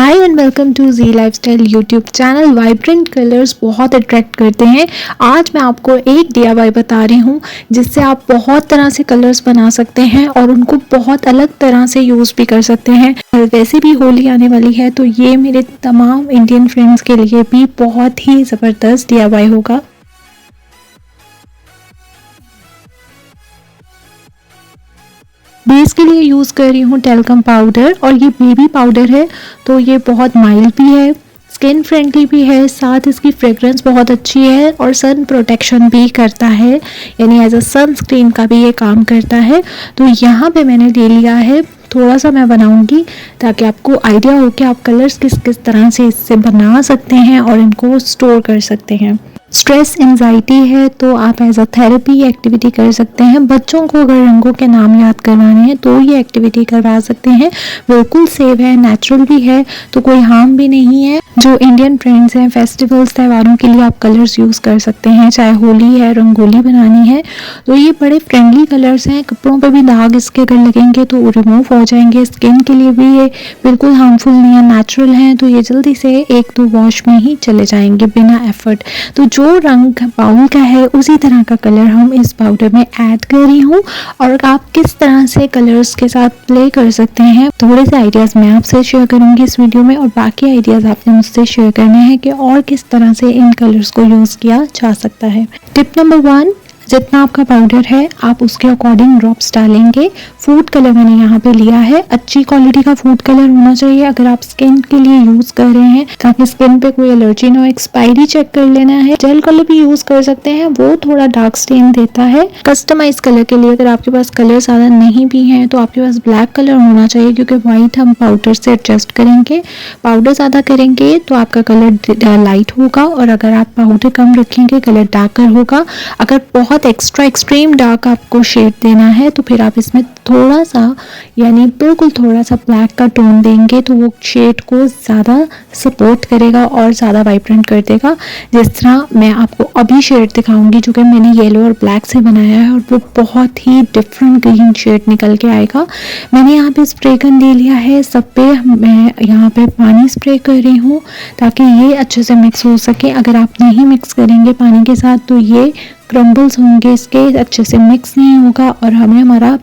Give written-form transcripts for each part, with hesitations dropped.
Hi and welcome to Zee lifestyle YouTube channel. Vibrant colours बहुत attract करते हैं। आज मैं आपको एक DIY बता रही हूँ जिससे आप बहुत तरह से कलर्स बना सकते हैं और उनको बहुत अलग तरह से यूज़ भी कर सकते हैं। और वैसे भी होली आने वाली है तो ये मेरे तमाम इंडियन फ्रेंड्स के लिए भी बहुत ही ज़बरदस्त DIY होगा। बेस के लिए यूज़ कर रही हूँ टेल्कम पाउडर और ये बेबी पाउडर है तो ये बहुत माइल्ड भी है, स्किन फ्रेंडली भी है, साथ इसकी फ्रेग्रेंस बहुत अच्छी है और सन प्रोटेक्शन भी करता है, यानी एज अ सनस्क्रीन का भी ये काम करता है। तो यहाँ पे मैंने ले लिया है, थोड़ा सा मैं बनाऊंगी ताकि आपको आइडिया हो कि आप कलर्स किस किस तरह से इससे बना सकते हैं और इनको स्टोर कर सकते हैं। स्ट्रेस एंजाइटी है तो आप एज अ थेरेपी एक्टिविटी कर सकते हैं। बच्चों को अगर रंगों के नाम याद करवाने हैं तो ये एक्टिविटी करवा सकते हैं। बिल्कुल सेफ है, नेचुरल भी है, तो कोई हार्म भी नहीं है। जो इंडियन ट्रेंड्स हैं, फेस्टिवल्स, त्योहारों के लिए आप कलर्स यूज़ कर सकते हैं। चाहे होली है, रंगोली बनानी है, तो ये बड़े फ्रेंडली कलर्स हैं। कपड़ों पे भी दाग इसके अगर लगेंगे तो रिमूव हो जाएंगे। स्किन के लिए भी ये बिल्कुल हार्मफुल नहीं है, नेचुरल हैं, तो ये जल्दी से 1-2 वॉश में ही चले जाएंगे बिना एफर्ट। तो जो रंग बाउल का है उसी तरह का कलर हम इस पाउडर में ऐड कर रही हूँ और आप किस तरह से कलर्स के साथ प्ले कर सकते हैं, थोड़े से आइडियाज मैं आपसे शेयर करूंगी इस वीडियो में और बाकी आइडियाज आपने मुझसे शेयर करने हैं कि और किस तरह से इन कलर्स को यूज किया जा सकता है। टिप नंबर 1, जितना आपका पाउडर है आप उसके अकॉर्डिंग ड्रॉप्स डालेंगे। फूड कलर मैंने यहाँ पे लिया है, अच्छी क्वालिटी का फूड कलर होना चाहिए अगर आप स्किन के लिए यूज कर रहे हैं, ताकि स्किन पे कोई एलर्जी ना हो। एक्सपायरी चेक कर लेना है। जेल कलर भी यूज कर सकते हैं, वो थोड़ा डार्क स्टेन देता है। कस्टमाइज कलर के लिए अगर आपके पास कलर ज्यादा नहीं भी है तो आपके पास ब्लैक कलर होना चाहिए, क्योंकि व्हाइट हम पाउडर से एडजस्ट करेंगे। पाउडर ज्यादा करेंगे तो आपका कलर लाइट होगा और अगर आप पाउडर कम रखेंगे कलर डार्कर होगा। अगर बहुत एक्स्ट्रा एक्सट्रीम डार्क आपको शेड देना है तो फिर आप इसमें थोड़ा सा, यानी बिल्कुल थोड़ा सा ब्लैक का टोन देंगे तो वो शेड को ज़्यादा सपोर्ट करेगा और ज़्यादा वाइब्रेंट कर देगा। जिस तरह मैं आपको अभी शेड दिखाऊंगी जो कि मैंने येलो और ब्लैक से बनाया है और वो बहुत ही डिफरेंट ग्रीन शेड निकल के आएगा। मैंने यहाँ पे स्प्रे गन ले लिया है, सब पे मैं यहाँ पे पानी स्प्रे कर रही हूँ ताकि ये अच्छे से मिक्स हो सके। अगर आप नहीं मिक्स करेंगे पानी के साथ तो ये क्रम्बल्स होंगे, इसके अच्छे से मिक्स नहीं होगा और हमें हमारा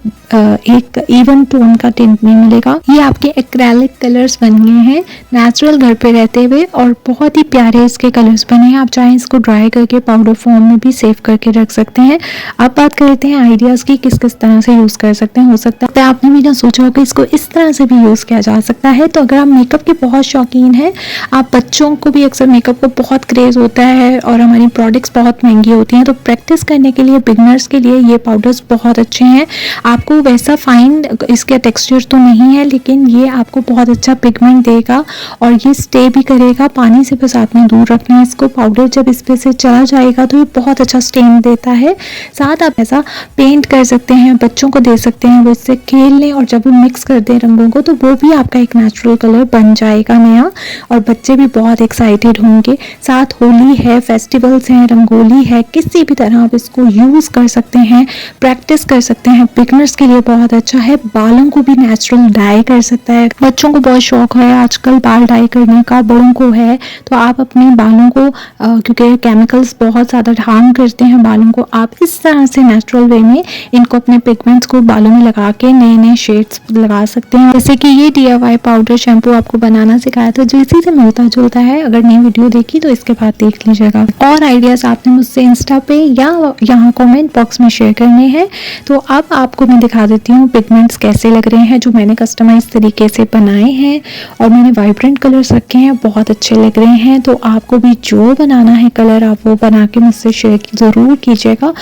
एक इवन टोन का टिंट नहीं मिलेगा। ये आपके एक्रेलिक कलर्स बन गए हैं नेचुरल घर पे रहते हुए और बहुत ही प्यारे इसके कलर्स बने हैं। आप चाहें इसको ड्राई करके पाउडर फॉर्म में भी सेव करके रख सकते हैं। अब बात करते हैं आइडियाज़ की, किस किस तरह से यूज़ कर सकते हैं। हो सकता है आपने भी ना सोचा हो कि इसको इस तरह से भी यूज़ किया जा सकता है। तो अगर आप मेकअप के बहुत शौकीन हैं, आप बच्चों को भी अक्सर मेकअप को बहुत क्रेज़ होता है और हमारी प्रोडक्ट्स बहुत महंगी होती हैं, तो प्रैक्टिस करने के लिए बिगनर्स के लिए ये पाउडर्स बहुत अच्छे हैं। आपको वैसा फाइन इसके टेक्सचर तो नहीं है, लेकिन ये आपको बहुत अच्छा पिगमेंट देगा और ये स्टे भी करेगा। पानी से बस आपने दूर रखना है इसको। पाउडर जब इस पे से चला जाएगा तो ये बहुत अच्छा स्टेन देता है। साथ आप ऐसा पेंट कर सकते हैं, बच्चों को दे सकते हैं, वो इससे खेल लें और जब वो मिक्स कर दें रंगों को तो वो भी आपका एक नेचुरल कलर बन जाएगा नया और बच्चे भी बहुत एक्साइटेड होंगे। साथ होली है, फेस्टिवल्स हैं, रंगोली है, किसी भी तरह आप इसको यूज़ कर सकते हैं, प्रैक्टिस कर सकते हैं। बिगनर्स के लिए बहुत अच्छा है। बालों को भी नेचुरल डाई कर सकता है। बच्चों को बहुत शौक है आजकल बाल डाई करने का, बड़ों को है, तो आप अपने बालों को क्योंकि केमिकल्स बहुत ज़्यादा हार्म करते हैं बालों को, आप इस तरह से नेचुरल वे में इनको अपने पिगमेंट्स को बालों में लगा के नए नए शेड्स लगा सकते हैं। जैसे कि ये DIY पाउडर शैम्पू आपको बनाना सिखाया था जो इसी से मिलता जुलता है। अगर नई वीडियो देखी तो इसके बाद देख लीजिएगा। और आइडियाज़ आपने मुझसे इंस्टा पे या यहाँ कमेंट बॉक्स में शेयर करने हैं। तो अब आपको मैं दिखा देती हूँ पिगमेंट्स कैसे लग रहे हैं जो मैंने कस्टमाइज तरीके से बनाए हैं और मैंने वाइब्रेंट कलर्स रखे हैं, बहुत अच्छे लग रहे हैं। तो आपको भी जो बनाना है कलर आप वो बना के मुझसे शेयर ज़रूर कीजिएगा।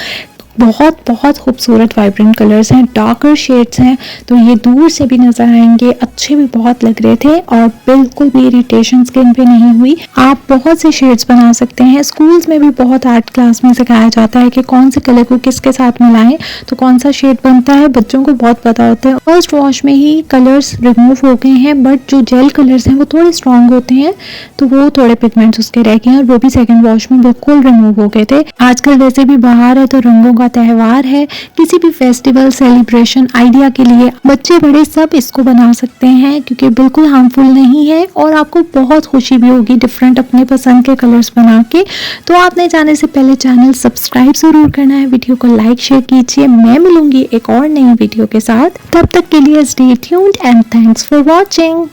बहुत बहुत खूबसूरत वाइब्रेंट कलर्स हैं, डार्कर शेड्स हैं, तो ये दूर से भी नजर आएंगे, अच्छे भी बहुत लग रहे थे और बिल्कुल भी इरिटेशन स्किन पे नहीं हुई। आप बहुत से शेड्स बना सकते हैं। स्कूल्स में भी बहुत आर्ट क्लास में सिखाया जाता है कि कौन से कलर को किसके साथ मिलाएं तो कौन सा शेड बनता है, बच्चों को बहुत पता होता है। फर्स्ट वॉश में ही कलर्स रिमूव हो गए हैं, बट जो जेल कलर्स हैं वो थोड़े स्ट्रॉन्ग होते हैं तो वो थोड़े पिगमेंट्स उसके रह गए हैं और वो भी सेकेंड वॉश में बिल्कुल रिमूव हो गए थे। आजकल वैसे भी बाहर है तो रंगों का त्यौहार है, किसी भी फेस्टिवल सेलिब्रेशन आइडिया के लिए बच्चे बड़े सब इसको बना सकते हैं क्योंकि बिल्कुल हार्मफुल नहीं है और आपको बहुत खुशी भी होगी डिफरेंट अपने पसंद के कलर्स बना के। तो आपने जाने से पहले चैनल सब्सक्राइब जरूर करना है, वीडियो को लाइक शेयर कीजिए। मैं मिलूंगी एक और नई वीडियो के साथ, तब तक के लिए stay tuned and thanks for watching.